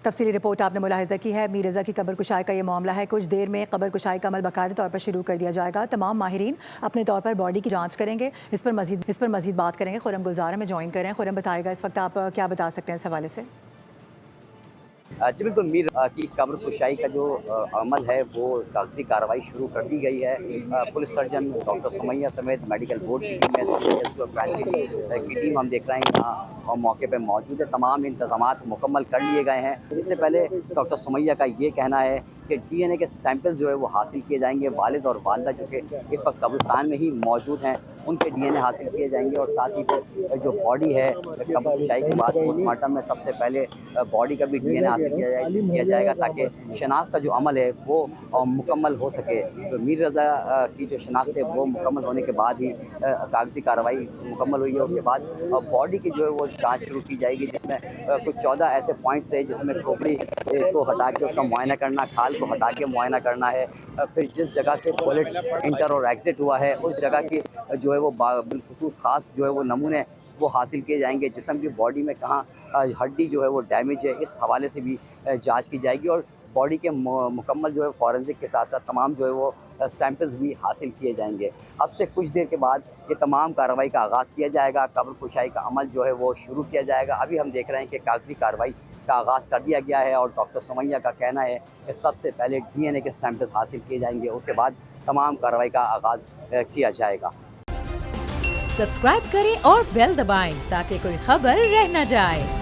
تفصیلی رپورٹ آپ نے ملاحظہ کی ہے۔ میر رضا کی قبر کشائی کا یہ معاملہ ہے۔ کچھ دیر میں قبر کشائی کا عمل باقاعدہ طور پر شروع کر دیا جائے گا۔ تمام ماہرین اپنے طور پر باڈی کی جانچ کریں گے، اس پر مزید بات کریں گے۔ خرم گلزار ہمیں جوائن کریں۔ خرم بتائے گا اس وقت آپ کیا بتا سکتے ہیں اس حوالے سے؟ جی بالکل، میر کی قبر کشائی کا جو عمل ہے وہ کاغذی کارروائی شروع کر دی گئی ہے۔ پولیس سرجن ڈاکٹر سمیہ سمیت میڈیکل بورڈ کی ٹیم کی ٹیم ہم دیکھ رہے ہیں یہاں موقع پہ موجود ہے۔ تمام انتظامات مکمل کر لیے گئے ہیں۔ اس سے پہلے ڈاکٹر سمیہ کا یہ کہنا ہے کہ ڈی این اے کے سیمپل جو ہے وہ حاصل کیے جائیں گے۔ والد اور والدہ جو کہ اس وقت قبرستان میں ہی موجود ہیں، ان کے ڈی این اے حاصل کیے جائیں گے، اور ساتھ ہی جو باڈی ہے قبر کشائی کے بعد پوسٹ مارٹم میں سب سے پہلے باڈی کا بھی ڈی این اے حاصل کیا جائے گا تاکہ شناخت کا جو عمل ہے وہ مکمل ہو سکے۔ میر رضا کی جو شناخت ہے وہ مکمل ہونے کے بعد ہی کاغذی کارروائی مکمل ہوئی ہے۔ اس کے بعد باڈی کی جو ہے وہ جانچ شروع کی جائے گی، جس میں کچھ 14 ایسے پوائنٹس ہیں جس میں کھوپڑی کو ہٹا کے اس کا معائنہ کرنا، کھال کو ہٹا کے معائنہ کرنا ہے، پھر جس جگہ سے بلٹ انٹر اور ایگزٹ ہوا ہے اس جگہ کی جو ہے وہ بالخصوص خاص جو ہے وہ نمونے وہ حاصل کیے جائیں گے۔ جسم کی باڈی میں کہاں ہڈی جو ہے وہ ڈیمیج ہے، اس حوالے سے بھی جانچ کی جائے گی، اور باڈی کے مکمل جو ہے فورنزک کے ساتھ ساتھ تمام جو ہے وہ سیمپلز بھی حاصل کیے جائیں گے۔ اب سے کچھ دیر کے بعد یہ تمام کارروائی کا آغاز کیا جائے گا۔ قبر کشائی کا عمل جو ہے وہ شروع کیا جائے گا۔ ابھی ہم دیکھ رہے ہیں کہ کاغذی کارروائی کا آغاز کر دیا گیا ہے، اور ڈاکٹر سمیہ کا کہنا ہے کہ سب سے پہلے ڈی این اے کے سیمپل حاصل کیے جائیں گے، اس کے بعد تمام کارروائی کا آغاز کیا جائے گا۔ سبسکرائب کریں اور بیل دبائیں تاکہ کوئی خبر رہ نہ جائے۔